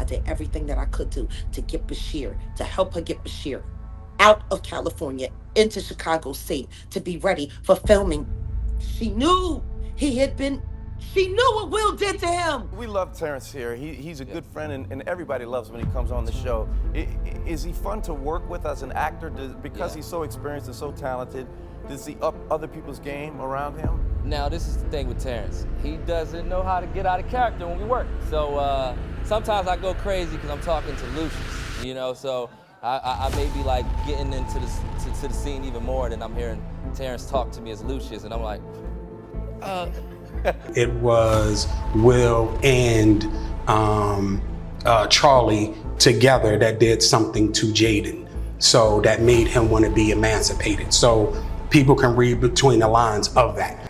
did everything that I could do to get Bryshere, to help her get Bryshere out of California into Chicago State to be ready for filming. She knew he had been, she knew what Will did to him. We love Terrence here. He's a good friend, and everybody loves him when he comes on the show. Is he fun to work with as an actor? Because he's so experienced and so talented, does he up other people's game around him? Now, this is the thing with Terrence. He doesn't know how to get out of character when we work. So sometimes I go crazy because I'm talking to Lucius, you know, so I may be like getting into the scene even more than I'm hearing Terrence talk to me as Lucius, and I'm like, It was Will and Charlie together that did something to Jaden. So that made him want to be emancipated. So people can read between the lines of that.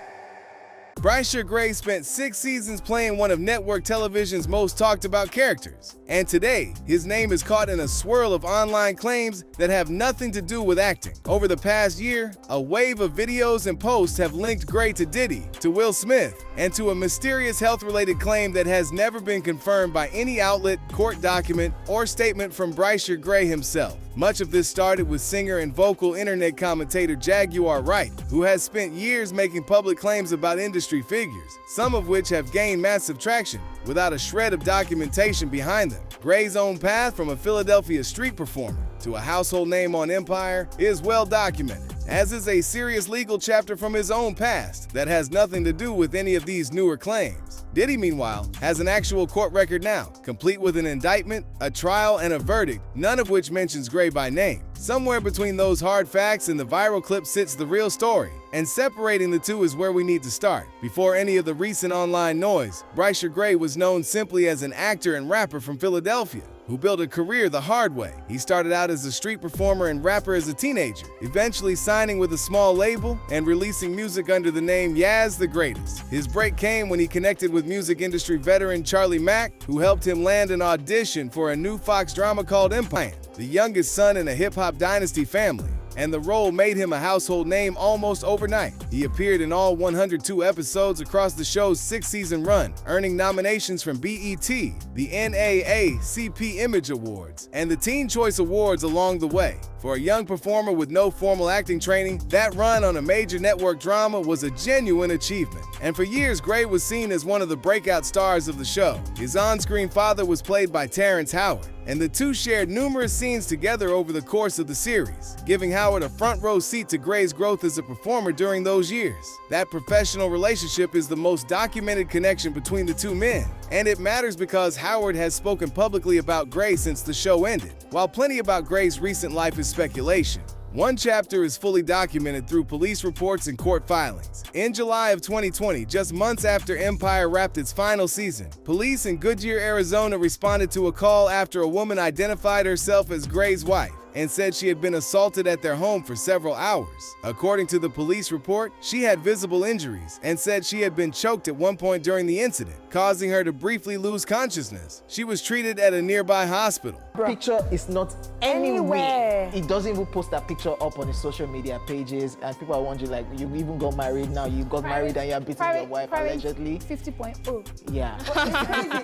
Bryshere Gray spent 6 seasons playing one of network television's most talked about characters. And today, his name is caught in a swirl of online claims that have nothing to do with acting. Over the past year, a wave of videos and posts have linked Gray to Diddy, to Will Smith, and to a mysterious health-related claim that has never been confirmed by any outlet, court document, or statement from Bryshere Gray himself. Much of this started with singer and vocal internet commentator Jaguar Wright, who has spent years making public claims about industry figures, some of which have gained massive traction without a shred of documentation behind them. Gray's own path from a Philadelphia street performer to a household name on Empire is well documented, as is a serious legal chapter from his own past that has nothing to do with any of these newer claims. Diddy, meanwhile, has an actual court record now, complete with an indictment, a trial, and a verdict, none of which mentions Gray by name. Somewhere between those hard facts and the viral clip sits the real story, and separating the two is where we need to start. Before any of the recent online noise, Bryshere Gray was known simply as an actor and rapper from Philadelphia, who built a career the hard way. He started out as a street performer and rapper as a teenager, eventually signing with a small label and releasing music under the name Yaz the Greatest. His break came when he connected with music industry veteran Charlie Mack, who helped him land an audition for a new Fox drama called Empire, the youngest son in a hip-hop dynasty family, and the role made him a household name almost overnight. He appeared in all 102 episodes across the show's 6-season run, earning nominations from BET, the NAACP Image Awards, and the Teen Choice Awards along the way. For a young performer with no formal acting training, that run on a major network drama was a genuine achievement. And for years, Gray was seen as one of the breakout stars of the show. His on-screen father was played by Terrence Howard, and the two shared numerous scenes together over the course of the series, giving Howard a front-row seat to Gray's growth as a performer during those years. That professional relationship is the most documented connection between the two men, and it matters because Howard has spoken publicly about Gray since the show ended. While plenty about Gray's recent life is speculation, one chapter is fully documented through police reports and court filings. In July of 2020, just months after Empire wrapped its final season, police in Goodyear, Arizona responded to a call after a woman identified herself as Gray's wife and said she had been assaulted at their home for several hours. According to the police report, she had visible injuries and said she had been choked at one point during the incident, causing her to briefly lose consciousness. She was treated at a nearby hospital. Picture is not anywhere. He doesn't even post that picture up on his social media pages, and people are wondering, like, you even got married now, you got married and you're beating your wife allegedly. 50.0. Yeah.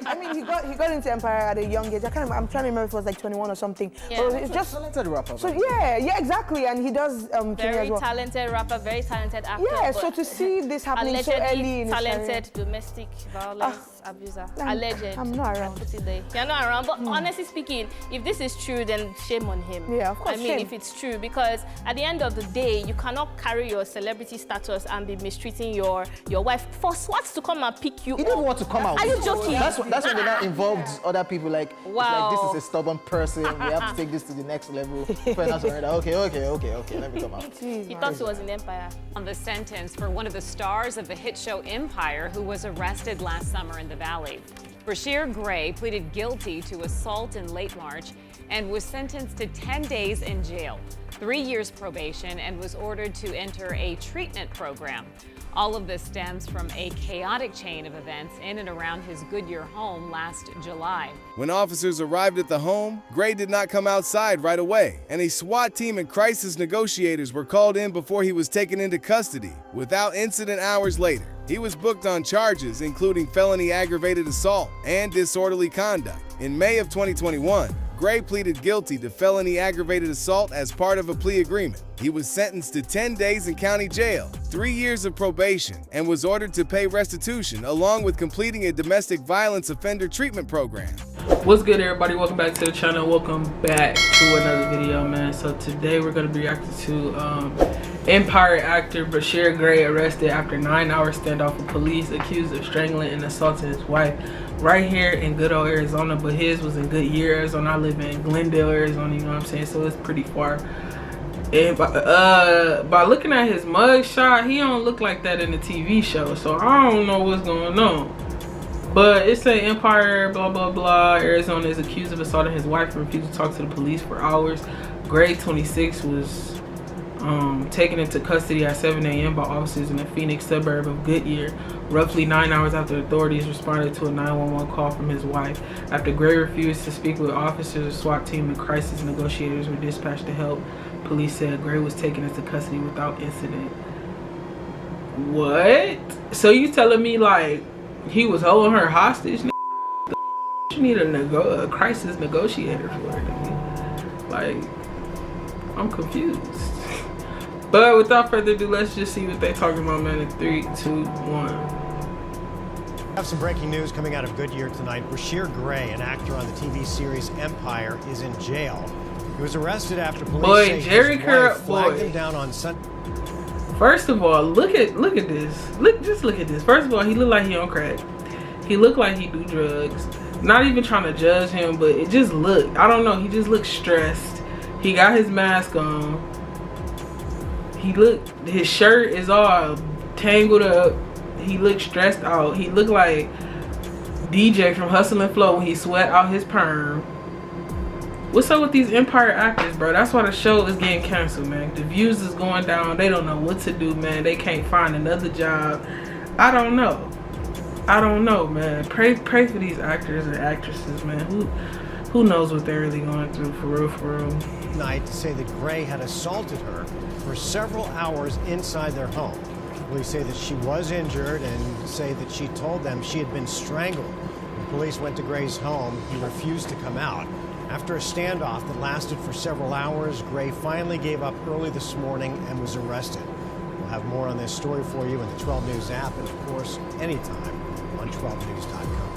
I mean, he got into Empire at a young age. I'm trying to remember if it was like 21 or something. Yeah. But it's just Talented rapper. so yeah, exactly, and he does Very as well. talented rapper, very talented actor. Yeah, but so to see this happening so allegedly early in his career. talented domestic violence abuser. Alleged. I'm not around. Put it there. You're not around, but honestly speaking, if this is true, then shame on him. Yeah, of course, I mean, shame. if it's true, because at the end of the day, you cannot carry your celebrity status and be mistreating your wife for SWAT to come and pick you He up. didn't want to come out. Are you joking? That's when they now involved other people, like, it's Wow. like, this is a stubborn person, we have to take this to the next level. Okay, let me come out. He thought he was in Empire. On the sentence for one of the stars of the hit show Empire, who was arrested last summer in the Valley. Bryshere Gray pleaded guilty to assault in late March and was sentenced to 10 days in jail, 3 years probation, and was ordered to enter a treatment program. All of this stems from a chaotic chain of events in and around his Goodyear home last July. When officers arrived at the home, Gray did not come outside right away, and a SWAT team and crisis negotiators were called in before he was taken into custody. Without incident hours later, he was booked on charges including felony aggravated assault and disorderly conduct. In May of 2021, Gray pleaded guilty to felony aggravated assault as part of a plea agreement. He was sentenced to 10 days in county jail, 3 years of probation, and was ordered to pay restitution along with completing a domestic violence offender treatment program. What's good, everybody? Welcome back to the channel. Welcome back to another video, man. So today we're going to be reacting to Empire actor Bryshere Gray arrested after 9-hour standoff with police, accused of strangling and assaulting his wife right here in good old Arizona, but his was in Goodyear, Arizona. I live in Glendale, Arizona, you know what I'm saying? So it's pretty far. And by looking at his mug shot, he don't look like that in the TV show, so I don't know what's going on. But it say Empire, blah, blah, blah. Arizona is accused of assaulting his wife and refused to talk to the police for hours. Gray, 26, was taken into custody at 7 a.m. by officers in the Phoenix suburb of Goodyear, roughly 9 hours after authorities responded to a 911 call from his wife. After Gray refused to speak with officers, a SWAT team and crisis negotiators were dispatched to help. Police said Gray was taken into custody without incident. What? So you telling me, like, he was holding her hostage? You need a crisis negotiator for it. Like, I'm confused. But without further ado, let's just see what they talking about, man. In 3, 2, 1. We have some breaking news coming out of Goodyear tonight. Bryshere Gray, an actor on the TV series Empire, is in jail. He was arrested after police say his wife flagged him down on Sunday. First of all, look at this. Just look at this. First of all, he look like he on crack. He look like he do drugs. Not even trying to judge him, but it just look. I don't know. He just looks stressed. He got his mask on. His shirt is all tangled up. He looks stressed out. He looked like DJ from Hustle and Flow when he sweat out his perm. What's up with these Empire actors, bro? That's why the show is getting canceled, man. The views is going down. They don't know what to do, man. They can't find another job. I don't know. I don't know, man. Pray for these actors and actresses, man. Who knows what they're really going through, for real, for real. Night to say that Gray had assaulted her for several hours inside their home. Police say that she was injured and say that she told them she had been strangled. When police went to Gray's home, he refused to come out. After a standoff that lasted for several hours, Gray finally gave up early this morning and was arrested. We'll have more on this story for you in the 12 News app and, of course, anytime on 12news.com.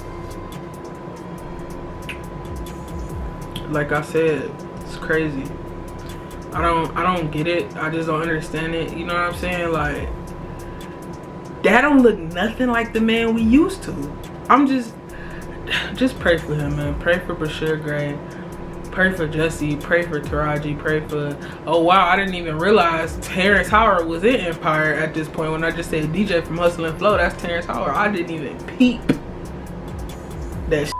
Like I said, it's crazy. I don't get it. I just don't understand it. You know what I'm saying? Like, that don't look nothing like the man we used to. I'm just pray for him, man. Pray for Bryshere Gray. Pray for Jesse. Pray for Taraji. Pray for, oh wow, I didn't even realize Terrence Howard was in Empire at this point when I just said DJ from Hustle and Flow. That's Terrence Howard. I didn't even peep that.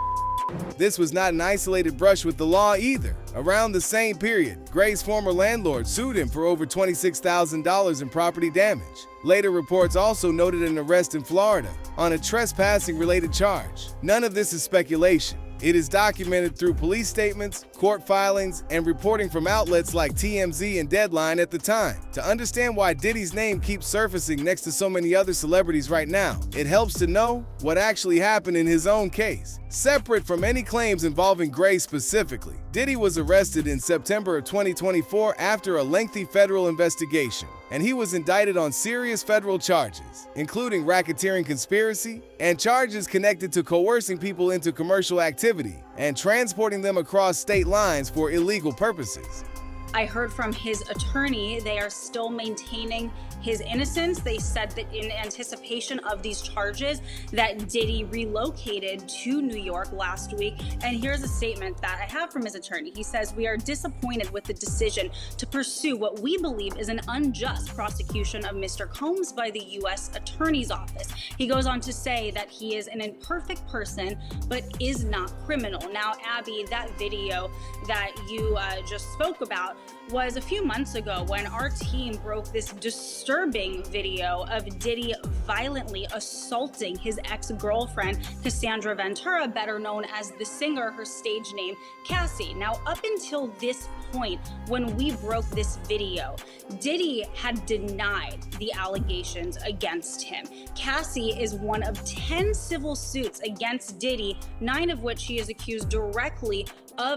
This was not an isolated brush with the law either. Around the same period, Gray's former landlord sued him for over $26,000 in property damage. Later reports also noted an arrest in Florida on a trespassing-related charge. None of this is speculation. It is documented through police statements, court filings, and reporting from outlets like TMZ and Deadline at the time. To understand why Diddy's name keeps surfacing next to so many other celebrities right now, it helps to know what actually happened in his own case. Separate from any claims involving Gray specifically, Diddy was arrested in September of 2024 after a lengthy federal investigation, and he was indicted on serious federal charges, including racketeering conspiracy and charges connected to coercing people into commercial activity and transporting them across state lines for illegal purposes. I heard from his attorney, they are still maintaining his innocence. They said that in anticipation of these charges that Diddy relocated to New York last week. And here's a statement that I have from his attorney. He says, "We are disappointed with the decision to pursue what we believe is an unjust prosecution of Mr. Combs by the U.S. Attorney's Office." He goes on to say that he is an imperfect person, but is not criminal. Now, Abby, that video that you just spoke about, was a few months ago when our team broke this disturbing video of Diddy violently assaulting his ex-girlfriend, Cassandra Ventura, better known as the singer, her stage name, Cassie. Now, up until this point, when we broke this video, Diddy had denied the allegations against him. Cassie is one of 10 civil suits against Diddy, 9 of which he is accused directly of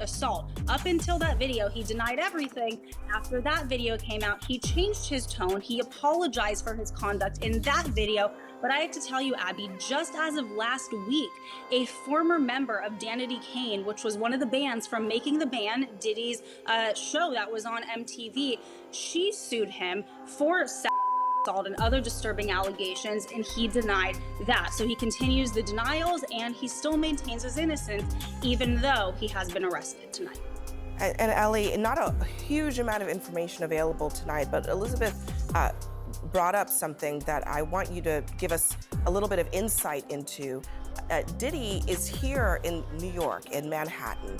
assault. Up until that video, he denied everything. After that video came out, he changed his tone. He apologized for his conduct in that video. But I have to tell you, Abby, just as of last week, a former member of Danity Kane, which was one of the bands from Making the Band, Diddy's show that was on MTV, she sued him for assault and other disturbing allegations, and he denied that. So he continues the denials, and he still maintains his innocence, even though he has been arrested tonight. And Ellie, not a huge amount of information available tonight, but Elizabeth brought up something that I want you to give us a little bit of insight into. Diddy is here in New York, in Manhattan.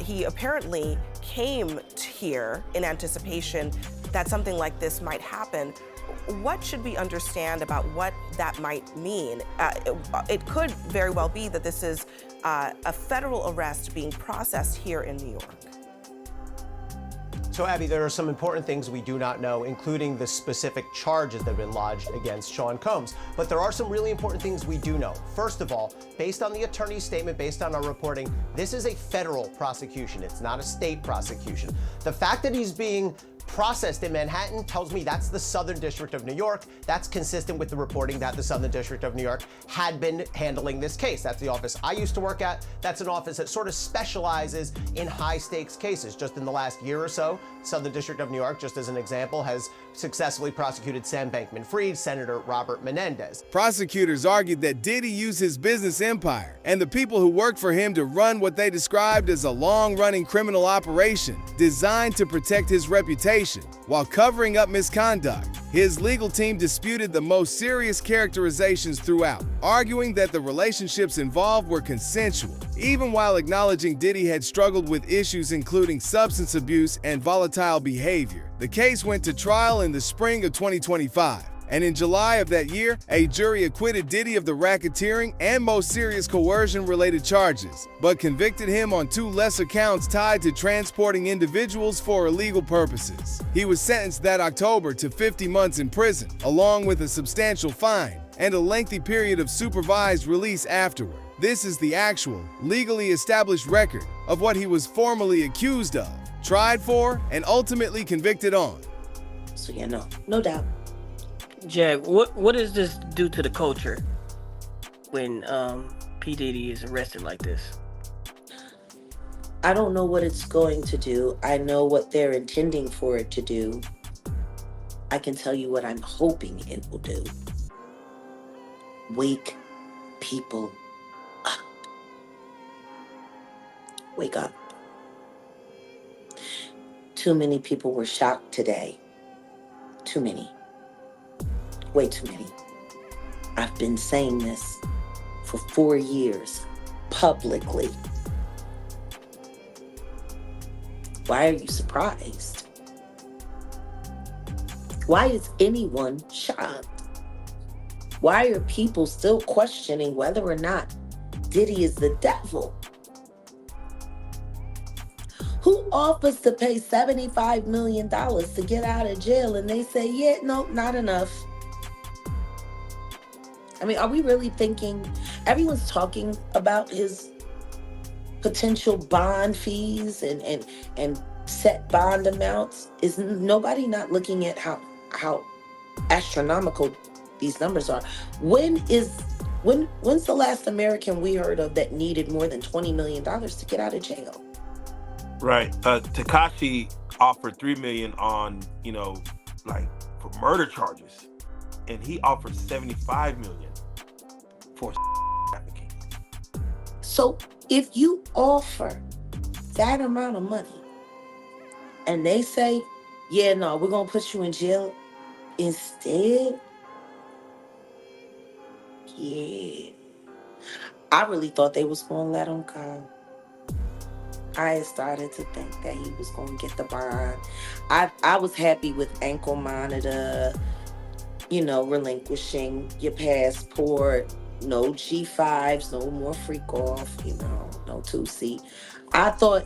He apparently came here in anticipation that something like this might happen. What should we understand about what that might mean? It could very well be that this is a federal arrest being processed here in New York. So, Abby, there are some important things we do not know, including the specific charges that have been lodged against Sean Combs. But there are some really important things we do know. First of all, based on the attorney's statement, based on our reporting, this is a federal prosecution. It's not a state prosecution. The fact that he's being processed in Manhattan tells me that's the Southern District of New York. That's consistent with the reporting that the Southern District of New York had been handling this case. That's the office I used to work at. That's an office that sort of specializes in high stakes cases. Just in the last year or so, Southern District of New York, just as an example, has successfully prosecuted Sam Bankman-Fried, Senator Robert Menendez. Prosecutors argued that Diddy used his business empire and the people who worked for him to run what they described as a long-running criminal operation designed to protect his reputation while covering up misconduct. His legal team disputed the most serious characterizations throughout, arguing that the relationships involved were consensual, even while acknowledging Diddy had struggled with issues including substance abuse and volatile behavior. The case went to trial in the spring of 2025. And in July of that year, a jury acquitted Diddy of the racketeering and most serious coercion-related charges, but convicted him on 2 lesser counts tied to transporting individuals for illegal purposes. He was sentenced that October to 50 months in prison, along with a substantial fine and a lengthy period of supervised release afterward. This is the actual, legally established record of what he was formally accused of, tried for, and ultimately convicted on. So yeah, no doubt. Jag, what does this do to the culture when P. Diddy is arrested like this? I don't know what it's going to do. I know what they're intending for it to do. I can tell you what I'm hoping it will do. Wake people up. Wake up. Too many people were shocked today. Too many. Way too many. I've been saying this for 4 years, publicly. Why are you surprised? Why is anyone shocked? Why are people still questioning whether or not Diddy is the devil? Who offers to pay $75 million to get out of jail and they say, yeah, no, not enough? I mean, are we really thinking, everyone's talking about his potential bond fees and set bond amounts? Is nobody not looking at how astronomical these numbers are? When's the last American we heard of that needed more than $20 million to get out of jail? Right. Tekashi offered $3 million on, for murder charges, and he offered $75 million for trafficking. So if you offer that amount of money and they say, yeah, no, we're going to put you in jail instead, yeah. I really thought they was going to let him go. I had started to think that he was going to get the bond. I was happy with ankle monitor, relinquishing your passport, no G5s, no more freak off, no 2C. I thought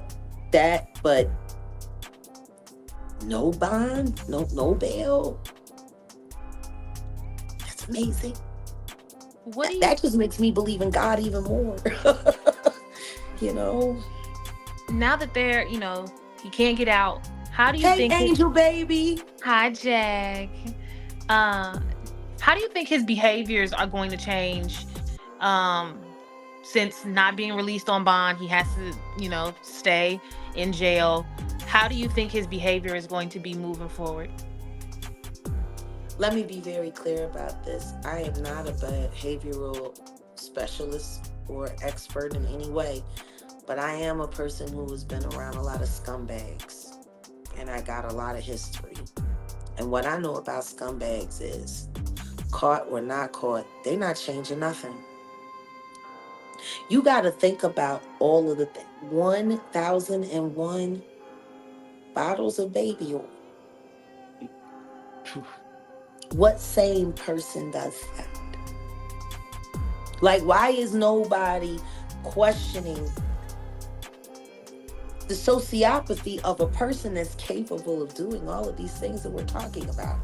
that, but no bond, no bail. That's amazing. That just makes me believe in God even more. Now that they're, he can't get out, how do you think Angel baby. Hi, Jag. How do you think his behaviors are going to change? Since not being released on bond, he has to, stay in jail. How do you think his behavior is going to be moving forward? Let me be very clear about this. I am not a behavioral specialist or expert in any way, but I am a person who has been around a lot of scumbags, and I got a lot of history. And what I know about scumbags is, caught or not caught, they're not changing nothing. You got to think about all of the 1,001 bottles of baby oil. What sane person does that? Like, why is nobody questioning the sociopathy of a person that's capable of doing all of these things that we're talking about?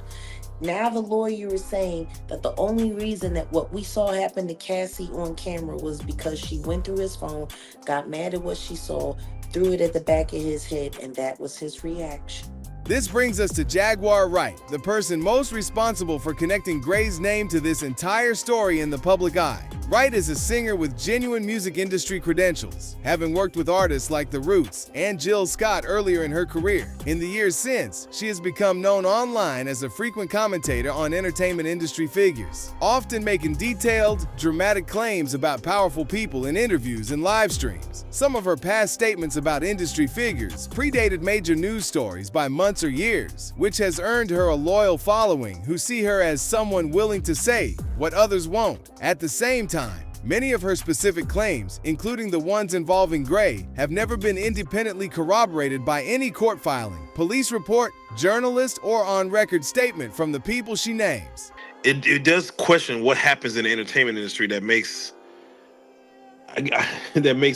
Now the lawyer is saying that the only reason that what we saw happen to Cassie on camera was because she went through his phone, got mad at what she saw, threw it at the back of his head, and that was his reaction. This brings us to Jaguar Wright, the person most responsible for connecting Gray's name to this entire story in the public eye. Wright is a singer with genuine music industry credentials, having worked with artists like The Roots and Jill Scott earlier in her career. In the years since, she has become known online as a frequent commentator on entertainment industry figures, often making detailed, dramatic claims about powerful people in interviews and live streams. Some of her past statements about industry figures predated major news stories by months or years, which has earned her a loyal following who see her as someone willing to say what others won't. At the same time, many of her specific claims, including the ones involving Gray, have never been independently corroborated by any court filing, police report, journalist, or on-record statement from the people she names. It does question what happens in the entertainment industry that makes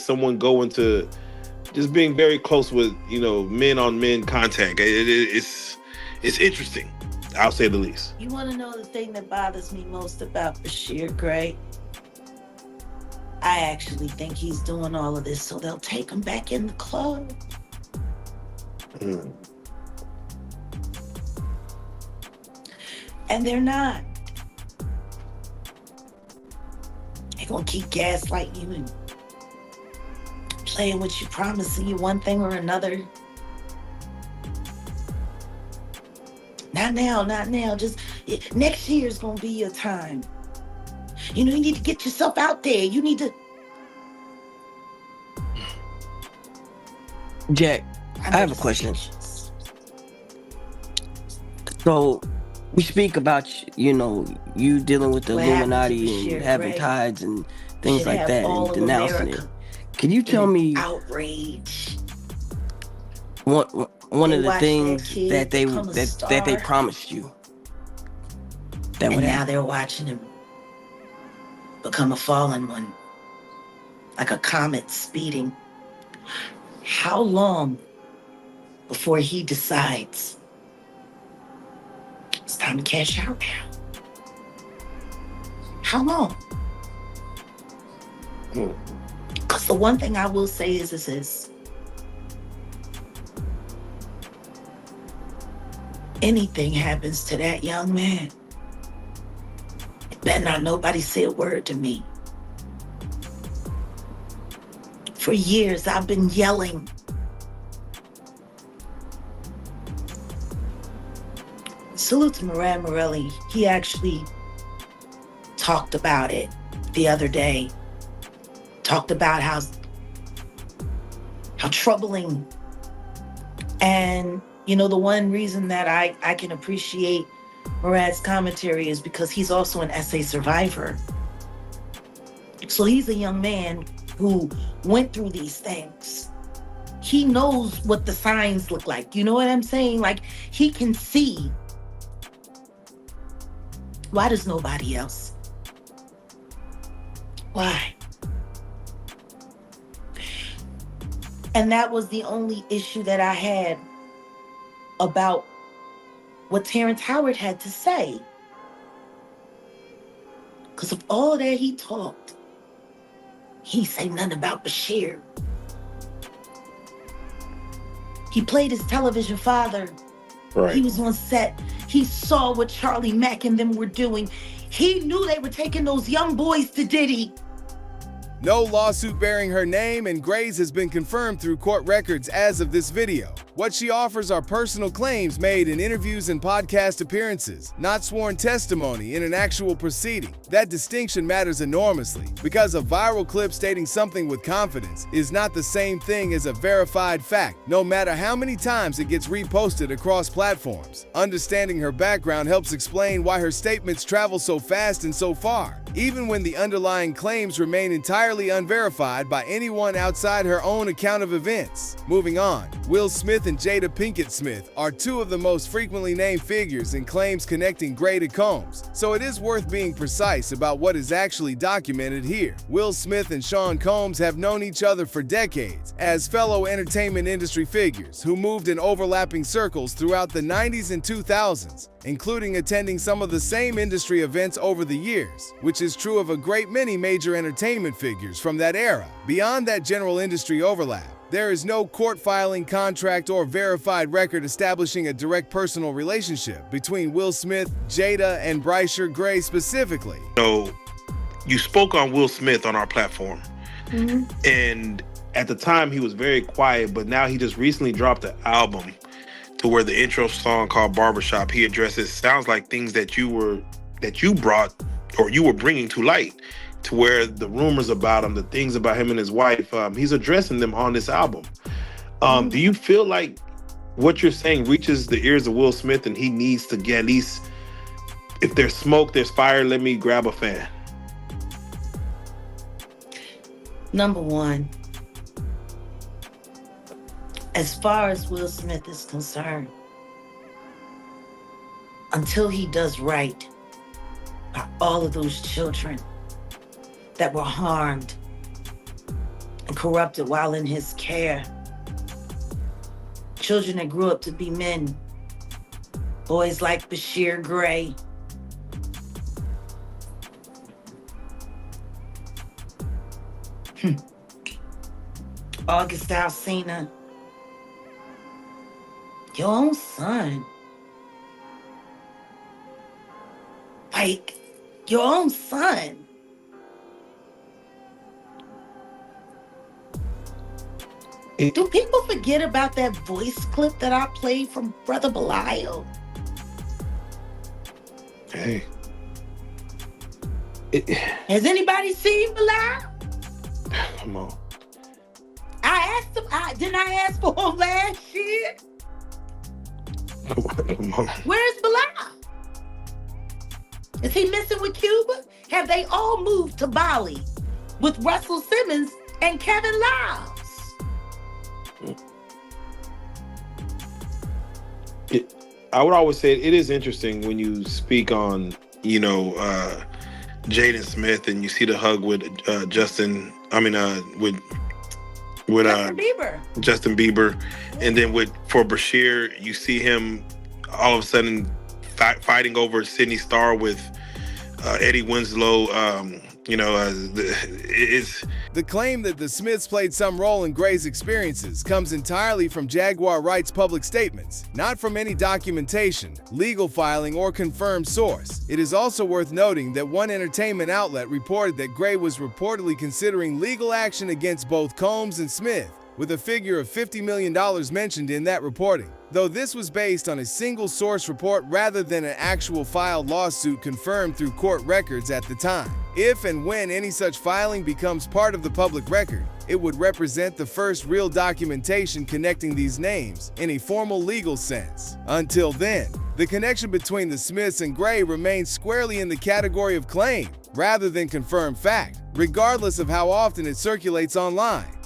someone go into just being very close with, men-on-men contact. It's interesting, I'll say the least. You want to know the thing that bothers me most about Bryshere Gray? I actually think he's doing all of this so they'll take him back in the club. And they're not. They're going to keep gaslighting you and playing with you, promising you one thing or another. Not now. Just next year's going to be your time. You need to get yourself out there. You need to. Jack, I have a question. So, we speak about, you dealing with the Illuminati and having tides and things like that and denouncing it. Can you tell me outrage? One of the things that they promised you? And now they're watching him become a fallen one, like a comet speeding. How long before he decides it's time to cash out now? How long? Because the one thing I will say is this. Anything happens to that young man, better not nobody say a word to me. For years, I've been yelling. Salute to Moran Morelli. He actually talked about it the other day. Talked about how troubling. And, the one reason that I can appreciate Murad's commentary is because he's also an SA survivor. So he's a young man who went through these things. he knows what the signs look like. You know what I'm saying? Like, he can see. Why does nobody else? Why? And that was the only issue that I had about what Terrence Howard had to say. Because of all that he talked, he say nothing about Bryshere. He played his television father. Right. He was on set. He saw what Charlie Mack and them were doing. He knew they were taking those young boys to Diddy. No lawsuit bearing her name and Gray's has been confirmed through court records as of this video. What she offers are personal claims made in interviews and podcast appearances, not sworn testimony in an actual proceeding. That distinction matters enormously because a viral clip stating something with confidence is not the same thing as a verified fact, no matter how many times it gets reposted across platforms. Understanding her background helps explain why her statements travel so fast and so far, even when the underlying claims remain entirely unverified by anyone outside her own account of events. Moving on, Will Smith and Jada Pinkett Smith are two of the most frequently named figures in claims connecting Gray to Combs, so it is worth being precise about what is actually documented here. Will Smith and Sean Combs have known each other for decades as fellow entertainment industry figures who moved in overlapping circles throughout the 90s and 2000s, including attending some of the same industry events over the years, which is true of a great many major entertainment figures from that era. Beyond that general industry overlap, there is no court filing, contract, or verified record establishing a direct personal relationship between Will Smith, Jada, and Bryshere Gray specifically. So, you spoke on Will Smith on our platform, and at the time he was very quiet, but now he just recently dropped an album to where the intro song called Barbershop, he addresses, sounds like things that you brought or you were bringing to light, to where the rumors about him, the things about him and his wife, he's addressing them on this album. Do you feel like what you're saying reaches the ears of Will Smith and he needs to get at least, if there's smoke, there's fire, let me grab a fan? Number one, as far as Will Smith is concerned, until he does right by all of those children that were harmed and corrupted while in his care, children that grew up to be men, boys like Bryshere Gray, August Alsina, your own son. Like, your own son. Do people forget about that voice clip that I played from Brother Belial? Hey. Has anybody seen Belial? Come on. I asked him, didn't I ask for him last year? Come on. Where's Belial? Is he missing with Cuba? Have they all moved to Bali with Russell Simmons and Kevin Lyles? I would always say it is interesting when you speak on, Jaden Smith and you see the hug with Justin Bieber, and then for Bryshere, you see him all of a sudden fighting over Sydney Starr with Eddie Winslow. The claim that the Smiths played some role in Gray's experiences comes entirely from Jaguar Wright's public statements, not from any documentation, legal filing, or confirmed source. It is also worth noting that one entertainment outlet reported that Gray was reportedly considering legal action against both Combs and Smith, with a figure of $50 million mentioned in that reporting, though this was based on a single source report rather than an actual filed lawsuit confirmed through court records at the time. If and when any such filing becomes part of the public record, it would represent the first real documentation connecting these names in a formal legal sense. Until then, the connection between the Smiths and Gray remains squarely in the category of claim rather than confirmed fact, regardless of how often it circulates online.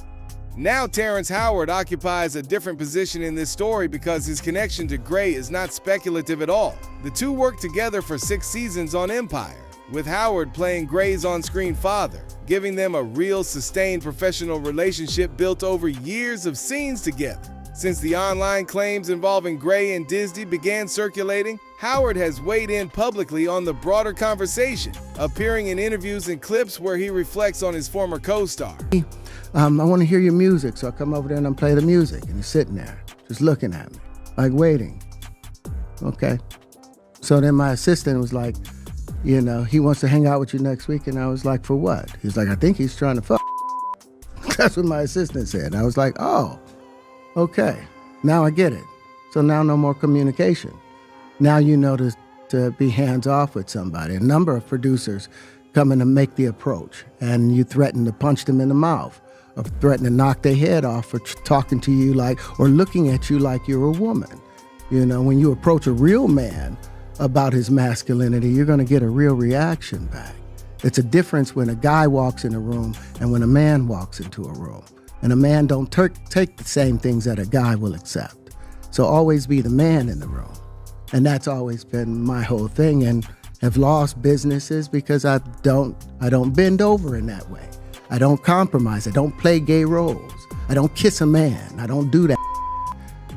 Now Terrence Howard occupies a different position in this story because his connection to Gray is not speculative at all. The two worked together for 6 seasons on Empire, with Howard playing Gray's on-screen father, giving them a real sustained professional relationship built over years of scenes together. Since the online claims involving Gray and Disney began circulating, Howard has weighed in publicly on the broader conversation, appearing in interviews and clips where he reflects on his former co-star. I want to hear your music, so I come over there and I play the music, and he's sitting there, just looking at me, like waiting. Okay. So then my assistant was like, you know, he wants to hang out with you next week, and I was like, for what? He's like, I think he's trying to fuck. That's what my assistant said. I was like, oh, okay, now I get it. So now no more communication. Now you know to be hands-off with somebody. A number of producers come in to make the approach, and you threaten to punch them in the mouth, or threaten to knock their head off for talking to you like, or looking at you like you're a woman. You know, when you approach a real man about his masculinity, you're gonna get a real reaction back. It's a difference when a guy walks in a room and when a man walks into a room. And a man don't take the same things that a guy will accept. So always be the man in the room. And that's always been my whole thing, and have lost businesses because I don't bend over in that way. I don't compromise. I don't play gay roles. I don't kiss a man. I don't do that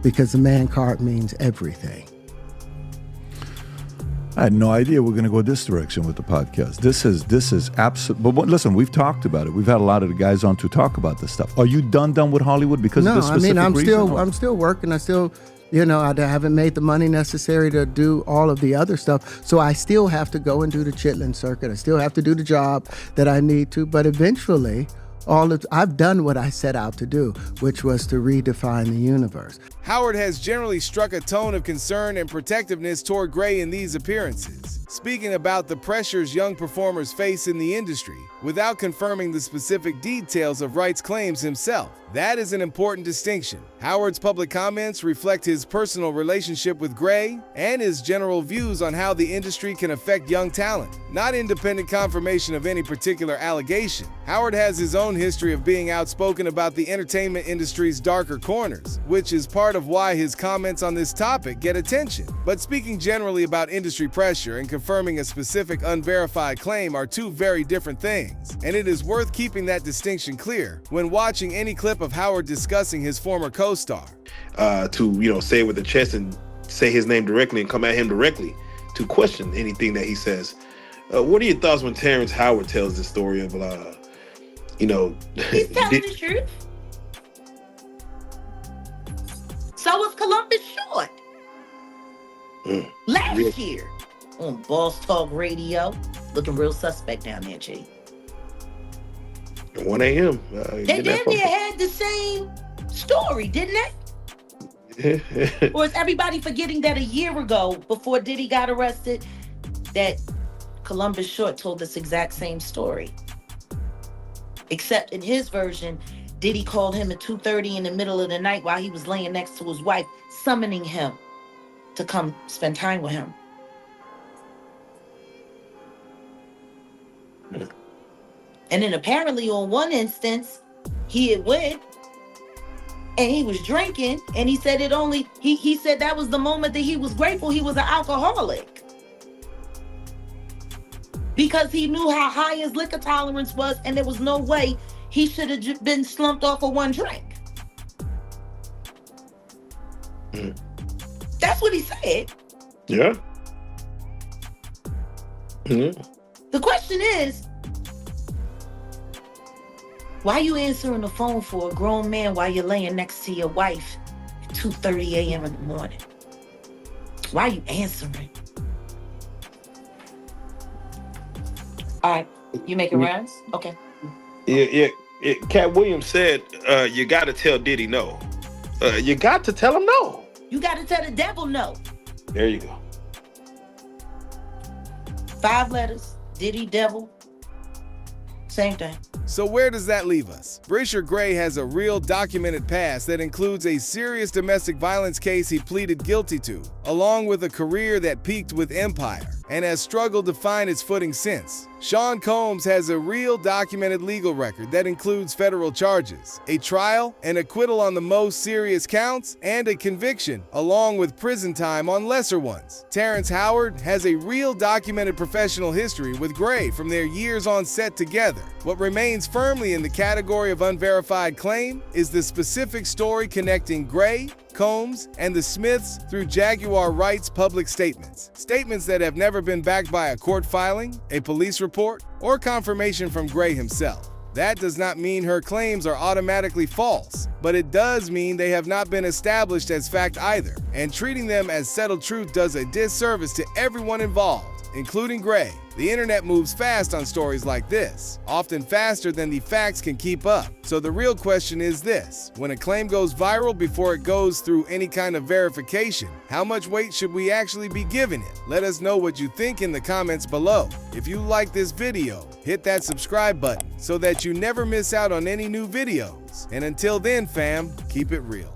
because the man card means everything. I had no idea we're going to go this direction with the podcast. This is absolute. But listen, we've talked about it. We've had a lot of the guys on to talk about this stuff. Are you done with Hollywood because of this specific reason? I'm still working. I still, you know, I haven't made the money necessary to do all of the other stuff. So I still have to go and do the Chitlin circuit. I still have to do the job that I need to. But eventually, I've done what I set out to do, which was to redefine the universe. Howard has generally struck a tone of concern and protectiveness toward Gray in these appearances, speaking about the pressures young performers face in the industry, without confirming the specific details of Wright's claims himself. That is an important distinction. Howard's public comments reflect his personal relationship with Gray and his general views on how the industry can affect young talent, not independent confirmation of any particular allegation. Howard has his own history of being outspoken about the entertainment industry's darker corners, which is part of why his comments on this topic get attention. But speaking generally about industry pressure and confirming a specific unverified claim are two very different things, and it is worth keeping that distinction clear when watching any clip of Howard discussing his former co-star. To say it with the chest and say his name directly and come at him directly to question anything that he says. What are your thoughts when Terrence Howard tells the story of he's telling the truth. So was Columbus Short. Last year on Boss Talk Radio, looking real suspect down there, G. 1 a.m. They damn near had the same story, didn't they? Or is everybody forgetting that a year ago, before Diddy got arrested, that Columbus Short told this exact same story? Except in his version, Diddy called him at 2:30 in the middle of the night while he was laying next to his wife, summoning him to come spend time with him. And then apparently on one instance, he had went and he was drinking, and he said he said that was the moment that he was grateful he was an alcoholic. Because he knew how high his liquor tolerance was, and there was no way he should have been slumped off of one drink. That's what he said. Yeah. The question is, why you answering the phone for a grown man while you're laying next to your wife at 2:30 a.m. in the morning? Why are you answering? All right, you making rounds? Okay. Yeah. Cat Williams said, you got to tell Diddy no. You got to tell him no. You got to tell the devil no. There you go. 5 letters, Diddy, devil, same thing. So where does that leave us? Bryshere Gray has a real documented past that includes a serious domestic violence case he pleaded guilty to, along with a career that peaked with Empire and has struggled to find its footing since. Sean Combs has a real documented legal record that includes federal charges, a trial, an acquittal on the most serious counts, and a conviction, along with prison time on lesser ones. Terrence Howard has a real documented professional history with Gray from their years on set together. What remains firmly in the category of unverified claim is the specific story connecting Gray, Combs, and the Smiths through Jaguar Wright's public statements. Statements that have never been backed by a court filing, a police report, or confirmation from Gray himself. That does not mean her claims are automatically false, but it does mean they have not been established as fact either, and treating them as settled truth does a disservice to everyone involved, including Gray. The internet moves fast on stories like this, often faster than the facts can keep up. So the real question is this: when a claim goes viral before it goes through any kind of verification, how much weight should we actually be giving it? Let us know what you think in the comments below. If you like this video, hit that subscribe button so that you never miss out on any new videos. And until then, fam, keep it real.